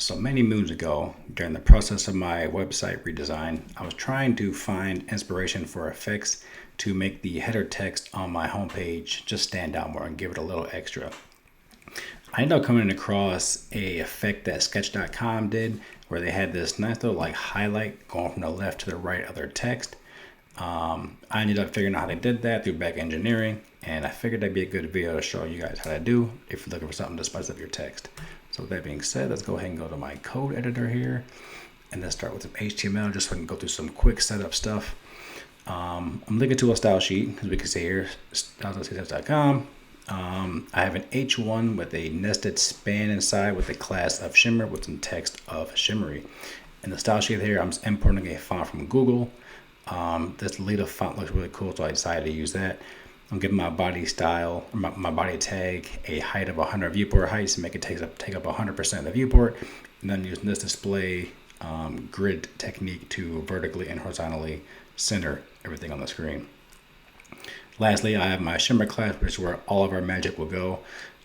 So many moons ago, during the process of my website redesign, I was trying to find inspiration for effects to make the header text on my homepage just stand out more and give it a little extra. I ended up coming across a effect that Sketch.com did where they had this nice little like highlight going from the left to the right of their text. I ended up figuring out how they did that through back engineering, and I figured that'd be a good video to show you guys how to do if you're looking for something to spice up your text. So with that being said, let's go ahead and go to my code editor here, and let's start with some HTML just so I can go through some quick setup stuff. I'm linking to a style sheet, as we can see here, styles.css.com. I have an H1 with a nested span inside with the class of Shimmer with some text of Shimmery. In the style sheet here, I'm importing a font from Google. This Lita font looks really cool, so I decided to use that. I'm giving my body style, my body tag, a height of 100 viewport heights to make it take up 100% of the viewport. And then using this display grid technique to vertically and horizontally center everything on the screen. Lastly, I have my Shimmer class, which is where all of our magic will go.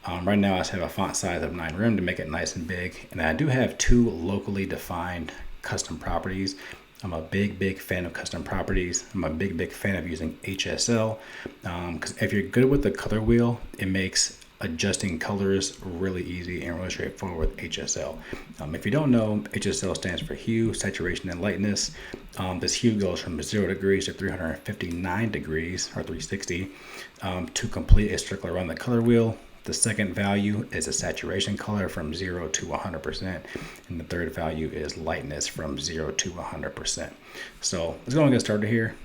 Right now, I just have a font size of 9 rem to make it nice and big. And I do have 2 locally defined custom properties. I'm a big fan of custom properties. I'm a big fan of using HSL because if you're good with the color wheel, it makes adjusting colors really easy and really straightforward with HSL. If you don't know, HSL stands for hue, saturation, and lightness. This hue goes from 0 degrees to 359 degrees or 360 to complete a circle around the color wheel. The second value is a saturation color from 0 to 100%. And the third value is lightness from 0 to 100%. So let's go and get started here.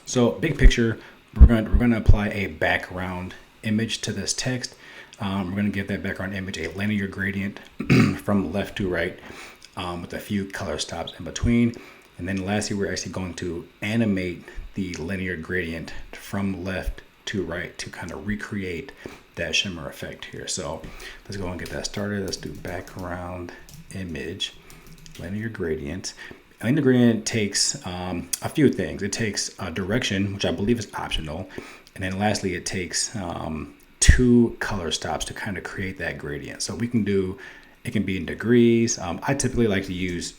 So big picture, we're going to apply a background image to this text. We're going to give that background image a linear gradient from left to right with a few color stops in between. And then lastly, we're actually going to animate the linear gradient from left to right to kind of recreate that shimmer effect here. So let's go and get that started. Let's do background image, linear gradient. Linear gradient takes a few things. It takes a direction, which I believe is optional. And then lastly, it takes 2 color stops to kind of create that gradient. So we can do, it can be in degrees. I typically like to use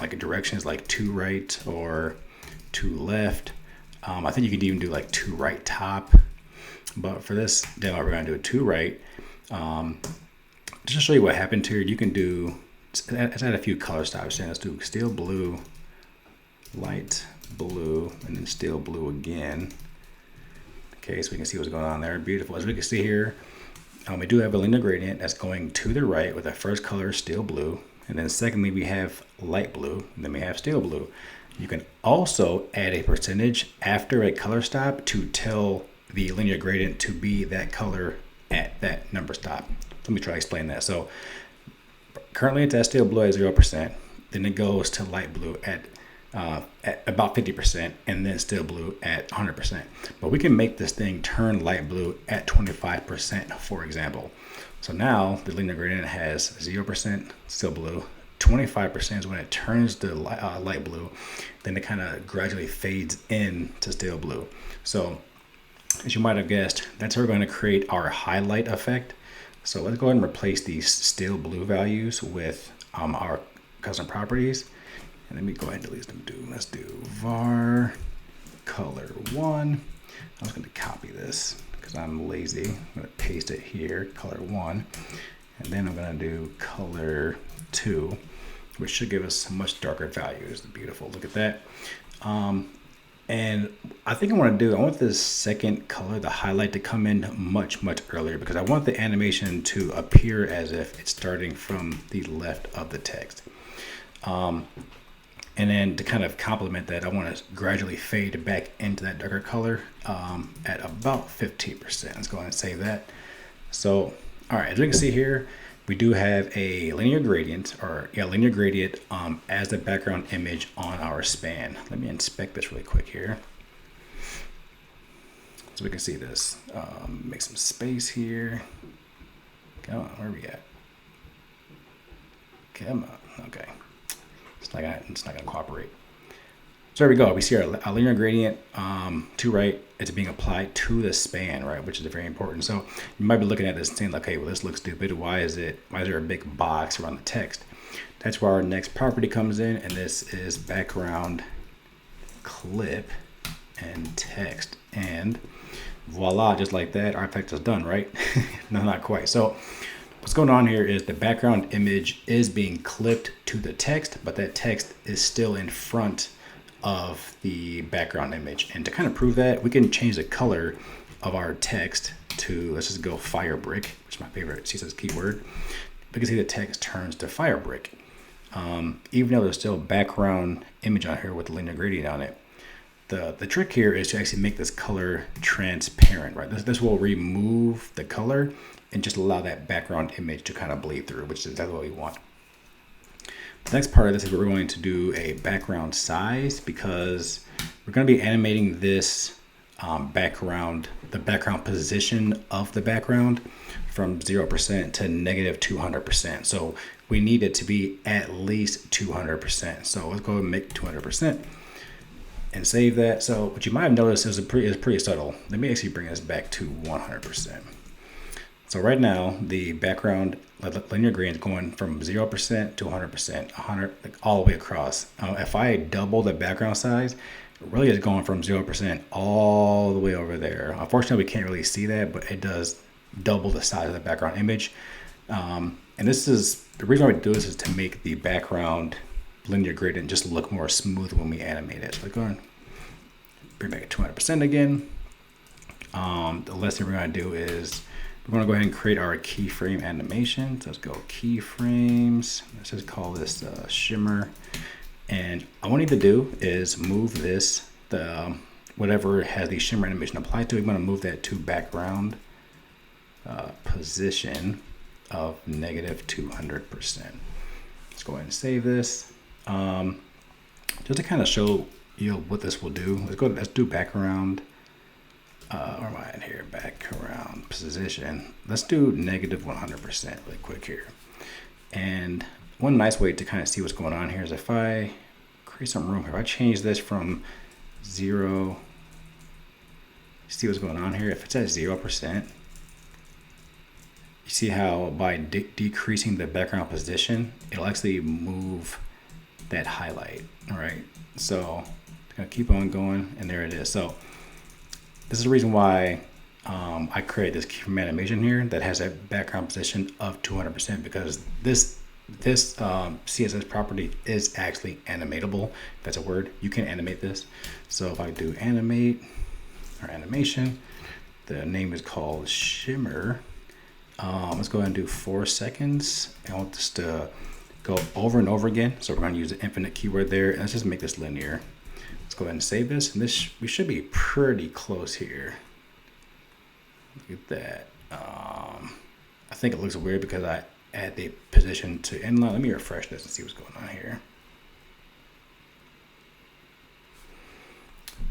like directions like to right or to left. I think you could even do like to right top, but for this demo, we're going to do a to right. Just to show you what happened here, you can do, let's add a few color stops. And let's do steel blue, light blue, and then steel blue again. Okay, so we can see what's going on there. Beautiful. As we can see here, we do have a linear gradient that's going to the right with the first color, steel blue. And then secondly, we have light blue, and then we have steel blue. You can also add a percentage after a color stop to tell the linear gradient to be that color at that number stop. Let me try to explain that. So currently it's at steel blue at 0%. Then it goes to light blue at about 50%, and then steel blue at 100%. But we can make this thing turn light blue at 25%, for example. So now the linear gradient has 0% steel blue, 25% is when it turns to light blue, then it kind of gradually fades in to steel blue. So as you might have guessed, that's how we're going to create our highlight effect. So let's go ahead and replace these steel blue values with our custom properties. And let me go ahead and delete them. Let's do var color 1. I'm just going to copy this because I'm lazy. I'm going to paste it here, color 1. And then I'm going to do color 2, which should give us much darker values. Beautiful. Look at that. And I think I want this second color, the highlight, to come in much earlier because I want the animation to appear as if it's starting from the left of the text. And then to kind of complement that, I want to gradually fade back into that darker color at about 15%. Let's go ahead and save that. So, all right, as we can see here, we do have a linear gradient as the background image on our span. Let me inspect this really quick here. So we can see this. Make some space here. Come on, where are we at? Come on, okay. It's not gonna cooperate. So there we go. We see our linear gradient to right. It's being applied to the span, right, which is very important. So you might be looking at this and saying, like, hey, well, this looks stupid. Why is there a big box around the text? That's where our next property comes in, and this is background clip and text. And voila, just like that, our effect is done, right? No, not quite. So what's going on here is the background image is being clipped to the text, but that text is still in front of the background image. And to kind of prove that, we can change the color of our text to, let's just go fire brick, which is my favorite CSS keyword. We can see the text turns to fire brick. Even though there's still a background image on here with the linear gradient on it. The trick here is to actually make this color transparent, right? This will remove the color and just allow that background image to kind of bleed through, which is exactly what we want. The next part of this is we're going to do a background size, because we're going to be animating this background, the background position of the background from 0% to negative 200%. So we need it to be at least 200%. So let's go ahead and make 200% and save that. So what you might have noticed is pretty subtle. Let me actually bring this back to 100%. So right now, the background linear gradient is going from 0% to 100%, 100 all the way across. If I double the background size, it really is going from 0% all the way over there. Unfortunately, we can't really see that, but it does double the size of the background image. And this is the reason why we do this is to make the background linear gradient just look more smooth when we animate it. So let's go and bring back at 200% again. The last thing we're going to do is we're going to go ahead and create our keyframe animation. So let's go keyframes. Let's just call this Shimmer. And all we need to do is move this, whatever has the Shimmer animation applied to, we want to move that to background position of negative 200%. Let's go ahead and save this. Just to kind of show you what this will do. Let's do background. Where am I at here? Background position. Let's do negative 100% really quick here. And one nice way to kind of see what's going on here is if I create some room here. If I change this from 0, see what's going on here. If it's at 0%, you see how by decreasing the background position, it'll actually move that highlight. All right. So I'm gonna keep on going, and there it is. So this is the reason why I created this keyframe animation here that has a background position of 200%, because this CSS property is actually animatable. If that's a word, you can animate this. So if I do animate or animation, the name is called Shimmer. Let's go ahead and do 4 seconds. I want this to go over and over again. So we're going to use the infinite keyword there. And let's just make this linear. Let's go ahead and save this. And we should be pretty close here. Look at that. I think it looks weird because I add the position to inline. Let me refresh this and see what's going on here.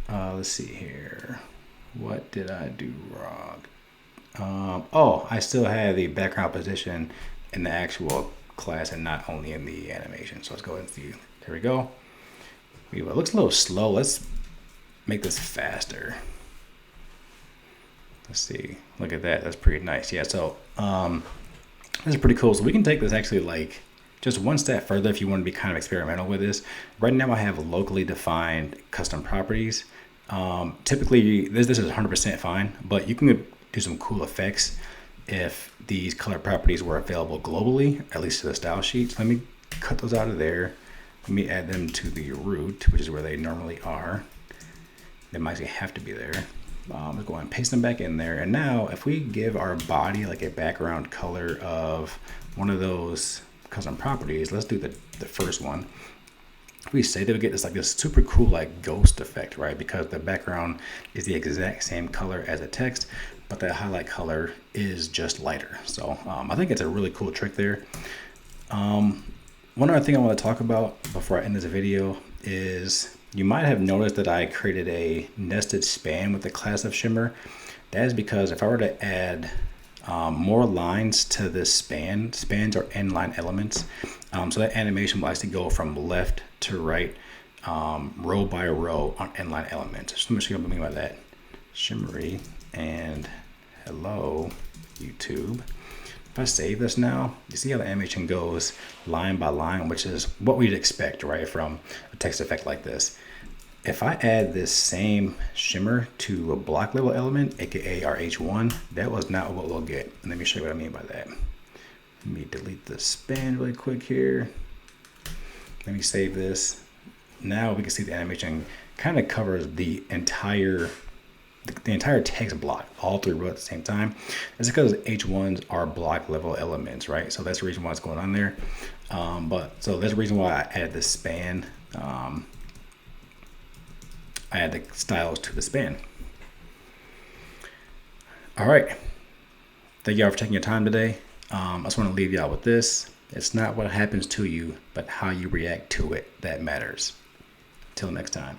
Let's see here. What did I do wrong? Oh, I still have the background position in the actual class and not only in the animation. So let's go ahead and see. There we go. It looks a little slow. Let's make this faster. Let's see. Look at that. That's pretty nice. Yeah. So this is pretty cool. So we can take this actually like just one step further if you want to be kind of experimental with this. Right now I have locally defined custom properties. Typically this is 100% fine, but you can do some cool effects if these color properties were available globally, at least to the style sheets. Let me cut those out of there. Let me add them to the root, which is where they normally are. They might have to be there. Let's go and paste them back in there. And now if we give our body like a background color of one of those custom properties, let's do the first one. We say that we get this super cool like ghost effect, right? Because the background is the exact same color as the text, but the highlight color is just lighter. So I think it's a really cool trick there. One other thing I want to talk about before I end this video is you might have noticed that I created a nested span with the class of Shimmer. That is because if I were to add more lines to this spans are inline elements. So that animation will actually go from left to right row by row on inline elements. So let me show you what I mean by that. Shimmery and hello YouTube. If I save this now, you see how the animation goes line by line, which is what we'd expect, right, from a text effect like this. If I add this same shimmer to a block level element, aka our H1, that was not what we'll get. And let me show you what I mean by that. Let me delete the span really quick here. Let me save this. Now we can see the animation kind of covers the entire text block, all three rows at the same time. It's because H1s are block level elements, right? So that's the reason why it's going on there. So that's the reason why I added the span. I add the styles to the span. All right. Thank y'all for taking your time today. I just want to leave y'all with this. It's not what happens to you, but how you react to it that matters. Till next time.